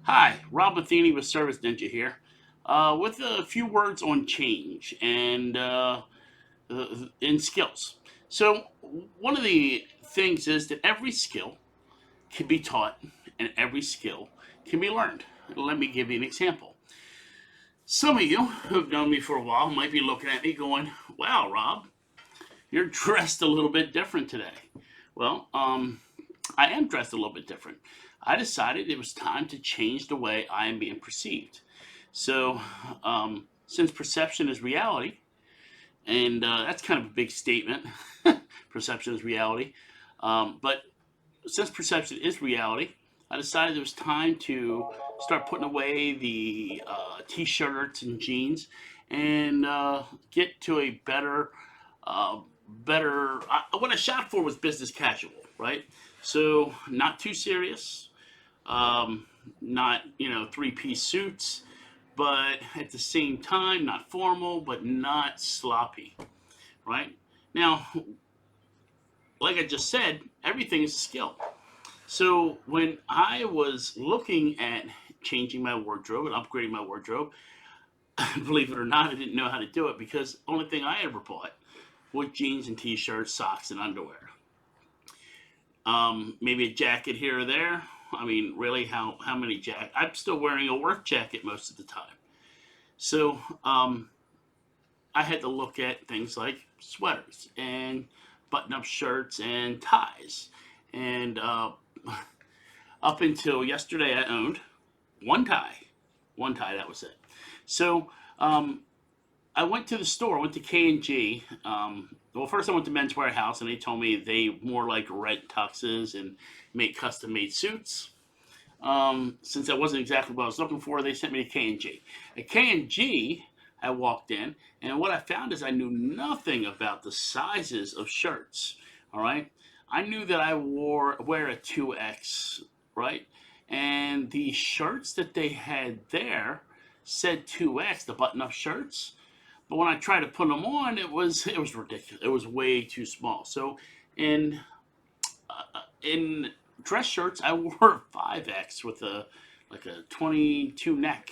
Hi, Rob Matheny with Service Ninja here, with a few words on change and in skills. So, one of the things is that every skill can be taught and every skill can be learned. Let me give you an example. Some of you who've known me for a while might be looking at me going, "Wow, Rob, you're dressed a little bit different today." Well, I am dressed a little bit different. I decided it was time to change the way I am being perceived. So, since perception is reality, and that's kind of a big statement, perception is reality. But since perception is reality, I decided it was time to start putting away the t-shirts and jeans and get to a better. What I shot for was business casual, right? So not too serious, um, not three-piece suits, but at the same time not formal, but not sloppy, right? Now, like I just said, everything is a skill. So when I was looking at changing my wardrobe and upgrading my wardrobe, believe it or not, I didn't know how to do it because the only thing I ever bought was jeans and t-shirts, socks, and underwear. Maybe a jacket here or there. I mean, really, how many jacket? I'm still wearing a work jacket most of the time. So I had to look at things like sweaters and button-up shirts and ties. And up until yesterday, I owned one tie. One tie, that was it. So I went to the store, went to K&G. Well, first I went to Men's Warehouse, and they told me they more like rent tuxes and make custom-made suits. Since that wasn't exactly what I was looking for, they sent me to K&G. At K&G, I walked in, and what I found is I knew nothing about the sizes of shirts. All right, I knew that I wear a 2X, right, and the shirts that they had there said 2X, the button-up shirts. But when I tried to put them on, it was ridiculous. It was way too small. So in in dress shirts, I wore a 5X with a like a 22 neck,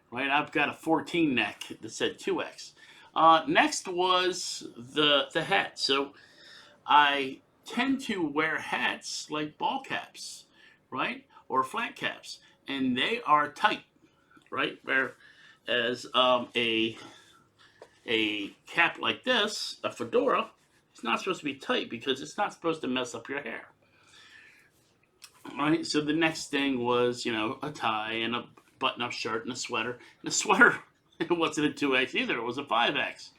right? I've got a 14 neck that said 2X. Next was the hat. So I tend to wear hats like ball caps, right, or flat caps, and they are tight, right? Whereas a cap like this, a fedora, it's not supposed to be tight because it's not supposed to mess up your hair. Right. So the next thing was, a tie and a button-up shirt and a sweater. And the sweater, it wasn't a 2X either. It was a 5X.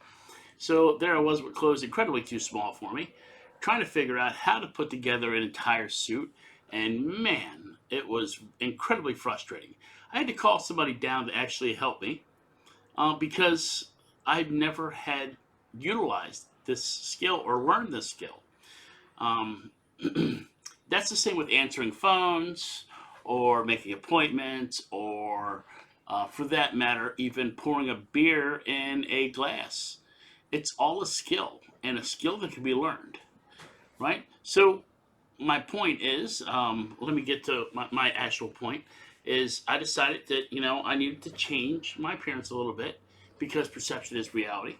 So there I was with clothes incredibly too small for me, trying to figure out how to put together an entire suit. And man, it was incredibly frustrating. I had to call somebody down to actually help me because I've never had utilized this skill or learned this skill. Um, that's the same with answering phones or making appointments or, for that matter, even pouring a beer in a glass. It's all a skill and a skill that can be learned, right? So, my point is let me get to my actual point is I decided that I needed to change my appearance a little bit because perception is reality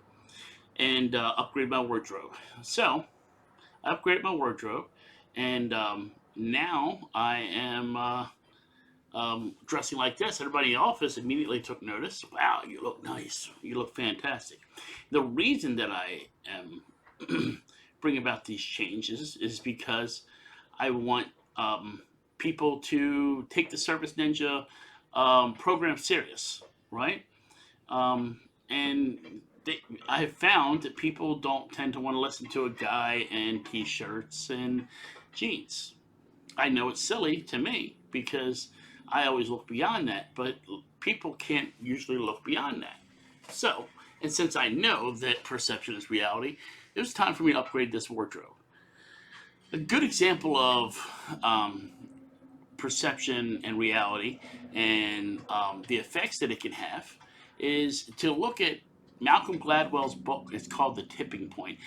and upgrade my wardrobe. So I upgraded my wardrobe, and now I am dressing like this. Everybody in the office immediately took notice. Wow, you look nice. You look fantastic. The reason that I am bringing about these changes is because I want people to take the Service Ninja program serious, right? Um, and they, I have found that people don't tend to want to listen to a guy in t-shirts and jeans. I know it's silly to me because I always look beyond that, but people can't usually look beyond that. So, and since I know that perception is reality, it was time for me to upgrade this wardrobe. A good example of perception and reality and the effects that it can have is to look at Malcolm Gladwell's book. It's called The Tipping Point.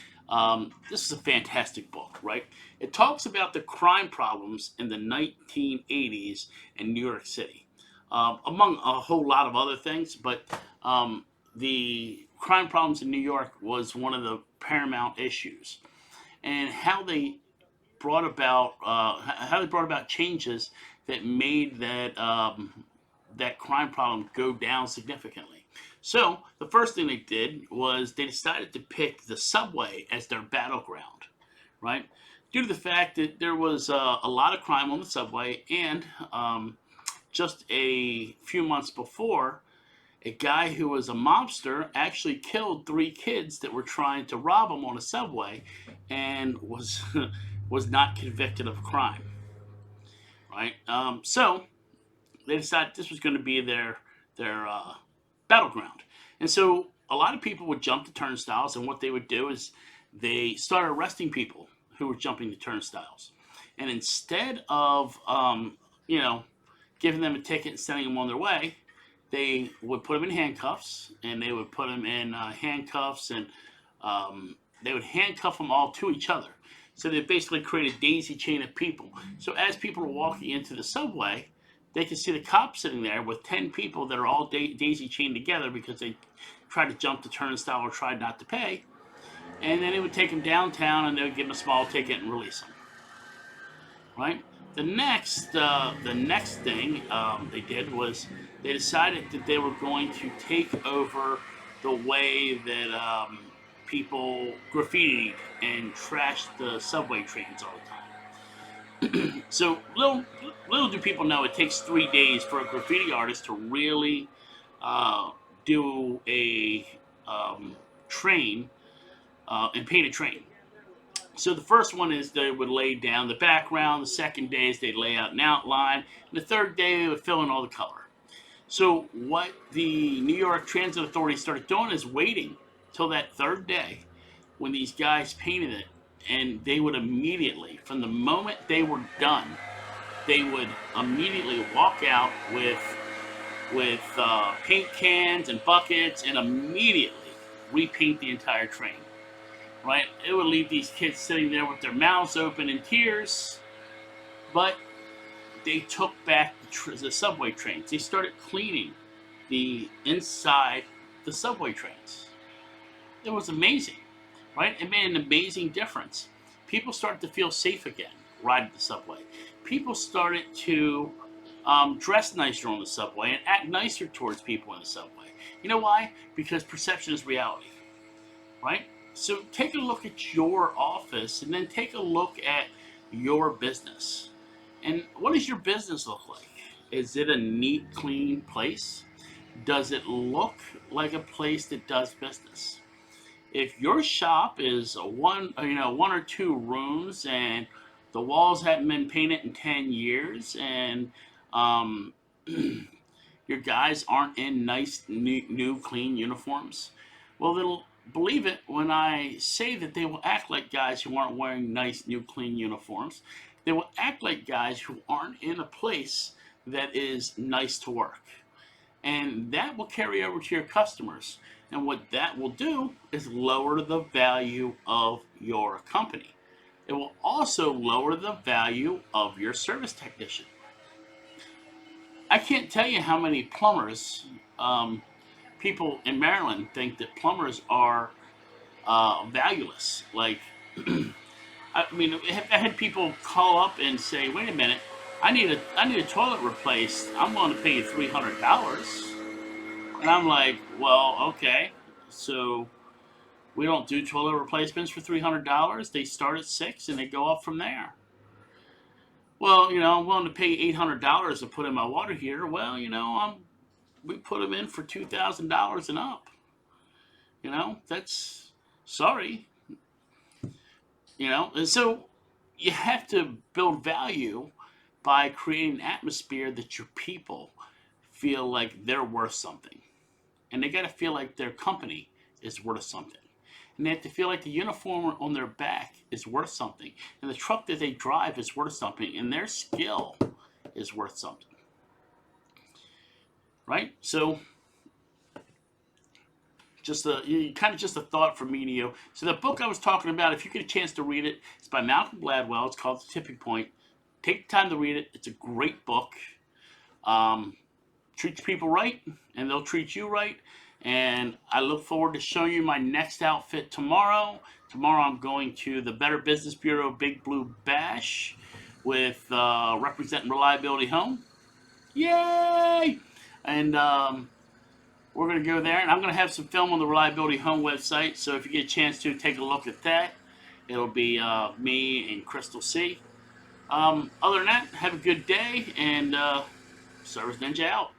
This is a fantastic book, right? It talks about the crime problems in the 1980s in New York City. among a whole lot of other things. But the crime problems in New York was one of the paramount issues, and how they brought about changes that made that crime problem go down significantly. So the first thing they did was they decided to pick the subway as their battleground, right? Due to the fact that there was a lot of crime on the subway, and just a few months before, a guy who was a mobster actually killed three kids that were trying to rob him on a subway, and was was not convicted of a crime, right? So they decided this was going to be their battleground, and so a lot of people would jump the turnstiles, and what they would do is they started arresting people who were jumping the turnstiles, and instead of you know giving them a ticket and sending them on their way, they would put them in handcuffs, and they would put them in handcuffs, and they would handcuff them all to each other. So they basically create a daisy chain of people. So as people are walking into the subway, they can see the cops sitting there with 10 people that are all daisy chained together because they tried to jump the turnstile or tried not to pay. And then they would take them downtown, and they would give them a small ticket and release them. Right? The next thing they did was they decided that they were going to take over the way that people graffitied and trashed the subway trains all the time. So little do people know it takes 3 days for a graffiti artist to really do a train and paint a train. So the first one is they would lay down the background. The second day is they'd lay out an outline. And the third day they would fill in all the color. So what the New York Transit Authority started doing is waiting till that third day when these guys painted it, and they would immediately, from the moment they were done, they would immediately walk out with paint cans and buckets and immediately repaint the entire train. Right? It would leave these kids sitting there with their mouths open in tears, but they took back the subway trains. They started cleaning the inside the subway trains. It was amazing, right? It made an amazing difference. People started to feel safe again riding the subway. People started to dress nicer on the subway and act nicer towards people in the subway. You know why? Because perception is reality, right? So take a look at your office, and then take a look at your business. And what does your business look like? Is it a neat, clean place? Does it look like a place that does business? If your shop is one or two rooms, and the walls haven't been painted in 10 years, and your guys aren't in nice, new clean uniforms, well, they'll believe it when I say that they will act like guys who aren't wearing nice, new, clean uniforms. They will act like guys who aren't in a place that is nice to work. And that will carry over to your customers. And what that will do is lower the value of your company. It will also lower the value of your service technician. I can't tell you how many plumbers, people in Maryland think that plumbers are valueless. Like, I mean, I had people call up and say, "Wait a minute, I need a toilet replaced. I'm willing to pay you $300." And I'm like, "Well, okay, so we don't do toilet replacements for $300. They start at $6 and they go up from there." Well, I'm willing to pay $800 to put in my water heater. Well, we put them in for $2,000 and up. That's sorry. And so you have to build value by creating an atmosphere that your people feel like they're worth something. And they got to feel like their company is worth something. And they have to feel like the uniform on their back is worth something. And the truck that they drive is worth something. And their skill is worth something. Right? So just a thought for me to you. So the book I was talking about, if you get a chance to read it, it's by Malcolm Gladwell. It's called The Tipping Point. Take the time to read it. It's a great book. treat people right, and they'll treat you right. And I look forward to showing you my next outfit tomorrow. Tomorrow I'm going to the Better Business Bureau Big Blue Bash with representing Reliability Home. Yay! And we're going to go there, and I'm going to have some film on the Reliability Home website. So if you get a chance to take a look at that, it'll be me and Crystal C. Other than that, have a good day, and Service Ninja out.